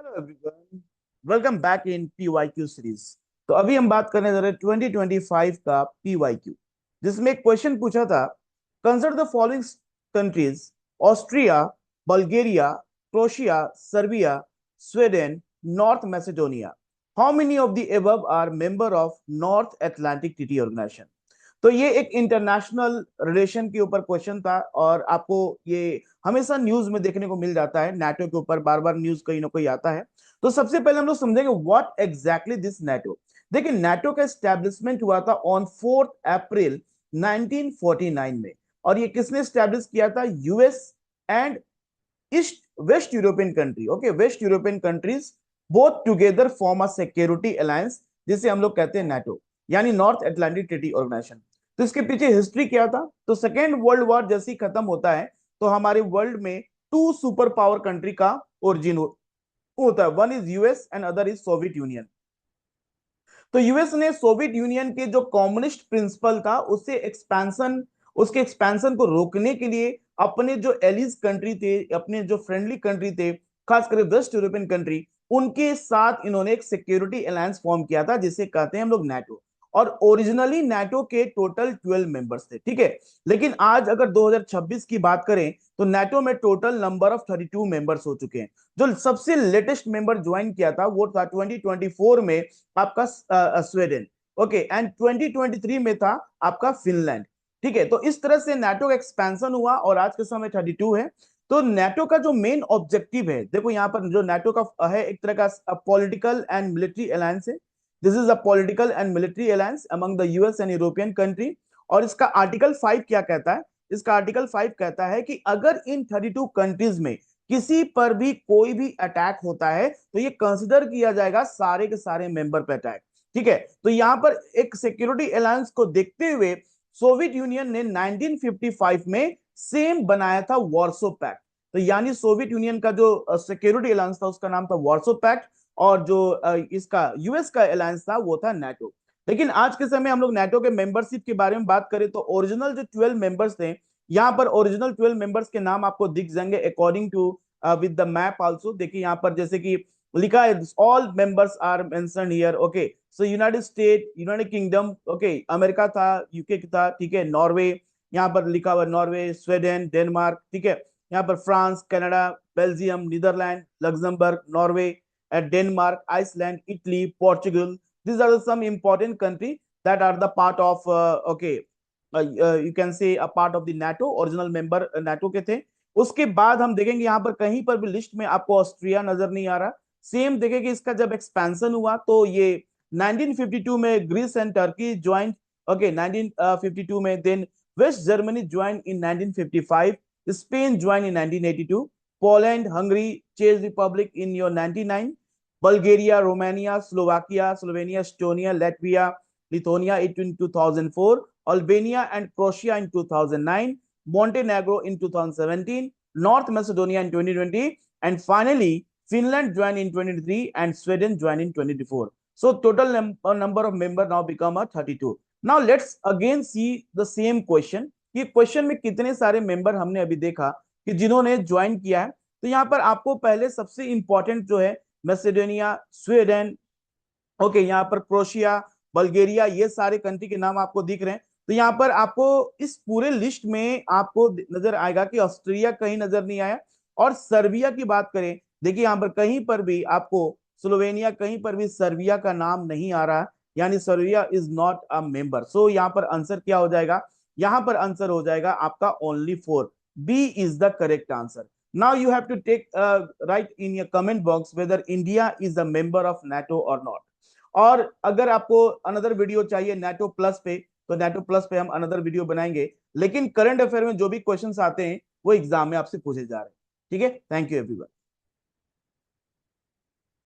Hello everyone, welcome back in PYQ series. तो अभी हम बात करने जा रहे हैं 2025 का पीवाईक्यू, जिसमें एक क्वेश्चन पूछा था। Consider the following countries: Austria, Bulgaria, Croatia, Serbia, Sweden, North Macedonia. How many of the above are member of North Atlantic Treaty Organization? तो ये एक इंटरनेशनल रिलेशन के ऊपर क्वेश्चन था, और आपको ये हमेशा न्यूज में देखने को मिल जाता है। नाटो के ऊपर बार बार न्यूज कहीं ना कहीं आता है। तो सबसे पहले हम लोग समझेंगे व्हाट एग्जैक्टली दिस नाटो। देखिए, नाटो का एस्टेब्लिशमेंट हुआ था ऑन 4 अप्रैल 1949 में। और ये किसने स्टैब्लिश किया था? US and east west European country. Okay, waste European countries both together form a security alliance, जिसे हम लोग कहते हैं नाटो, यानी नॉर्थ अटलांटिक ट्रीटी ऑर्गेनाइजेशन। तो इसके पीछे हिस्ट्री क्या था? तो सेकेंड वर्ल्ड वॉर जैसे ही खत्म होता है, तो हमारे वर्ल्ड में टू सुपर पावर कंट्री का ओरिजिन होता है। One is US and other is Soviet union. तो यूएस ने सोवियत यूनियन के जो कम्युनिस्ट प्रिंसिपल था उसके एक्सपेंशन को रोकने के लिए अपने जो एलिज कंट्री थे, अपने जो फ्रेंडली कंट्री थे, खासकर वेस्ट यूरोपियन कंट्री, उनके साथ इन्होंने एक सिक्योरिटी अलायंस फॉर्म किया था, जिसे कहते हैं हम लोग नाटो। और ओरिजिनली नाटो के टोटल 12 मेंबर्स थे, ठीक है। लेकिन आज अगर 2026 की बात करें, तो नाटो में टोटल नंबर ऑफ 32 मेंबर्स हो चुके हैं। जो सबसे लेटेस्ट मेंबर ज्वाइन किया था वो था 2024 में आपका स्वीडन। ओके, एंड 2023 में था आपका फिनलैंड। ठीक है, तो इस तरह से नाटो का एक्सपेंशन हुआ और आज के समय 32 है। तो नाटो का जो मेन ऑब्जेक्टिव है, देखो यहाँ पर जो नाटो का है, एक तरह का पॉलिटिकल एंड मिलिट्री अलायंस है। This is a political and military alliance among the US and European country. और इसका आर्टिकल 5 क्या कहता है? इसका आर्टिकल 5 कहता है कि अगर इन 32 कंट्रीज में किसी पर भी कोई भी अटैक होता है, तो ये कंसिडर किया जाएगा सारे के सारे मेंबर पर अटैक। ठीक है, तो यहां पर एक सिक्योरिटी अलायंस को देखते हुए सोवियत यूनियन ने 1955 में सेम बनाया था वॉर्सो पैक्ट। तो यानी सोवियत यूनियन का जो सिक्योरिटी अलायंस था उसका नाम था वॉर्सो पैक्ट, और जो इसका यूएस का अलायंस था वो था नाटो। लेकिन आज के समय हम लोग नाटो के मेंबरशिप के बारे में बात करें, तो ओरिजिनल जो 12 मेंबर्स थे, यहाँ पर ओरिजिनल 12 मेंबर्स के नाम आपको दिख जाएंगे according to with the map also. देखिए यहाँ पर जैसे कि लिखा है, all members are mentioned here. Okay, so United States, United Kingdom, okay, America था, यूके था, ठीक है, नॉर्वे, यहाँ पर लिखा हुआ नॉर्वे, स्वीडन, डेनमार्क, ठीक है, यहाँ पर France, Canada, Belgium, Netherland, Luxembourg, Norway, Denmark, Iceland, Italy, Portugal. these are some important country that are the part of okay, you can say a part of the NATO, original member NATO के थे। उसके बाद हम देखेंगे यहाँ पर कहीं पर भी लिस्ट में आपको ऑस्ट्रिया नजर नहीं आ रहा। सेम देखेंगे, इसका जब एक्सपेंशन हुआ तो ये 1952 में Greece and Turkey join. Okay, 1952 में। Then West Germany join in 1955, Spain join in 1982, Poland, Hungary, चेक Republic in your 99, Bulgaria, Romania, Slovakia, Slovenia, Estonia, Latvia, Lithuania in 2004, Albania and Croatia in 2009, Montenegro in 2017, North Macedonia in 2020, and finally Finland joined in 2023 and Sweden joined in 2024. So total number of member now become a 32. Now let's again see the same question. ये question में कितने सारे member हमने अभी देखा कि जिन्होंने join किया है। तो यहाँ पर आपको पहले सबसे इंपॉर्टेंट जो है मैसेडोनिया, स्वीडन, ओके, यहाँ पर क्रोएशिया, बल्गेरिया, ये सारे कंट्री के नाम आपको दिख रहे हैं। तो यहाँ पर आपको इस पूरे लिस्ट में आपको नजर आएगा कि ऑस्ट्रिया कहीं नजर नहीं आया। और सर्बिया की बात करें, देखिए यहाँ पर कहीं पर भी आपको स्लोवेनिया, कहीं पर भी सर्बिया का नाम नहीं आ रहा, यानी Serbia is not a member. So यहाँ पर आंसर क्या हो जाएगा? यहाँ पर आंसर हो जाएगा आपका only 4। B is the correct answer. Now you have to take write in your comment box whether India is a member of NATO or not. और अगर आपको अनदर वीडियो चाहिए नेटो प्लस पे, तो नेटो प्लस पे हम another video बनाएंगे। लेकिन करंट अफेयर में जो भी क्वेश्चंस आते हैं वो एग्जाम में आपसे पूछे जा रहे हैं। ठीक है, थैंक यू एवरीवन।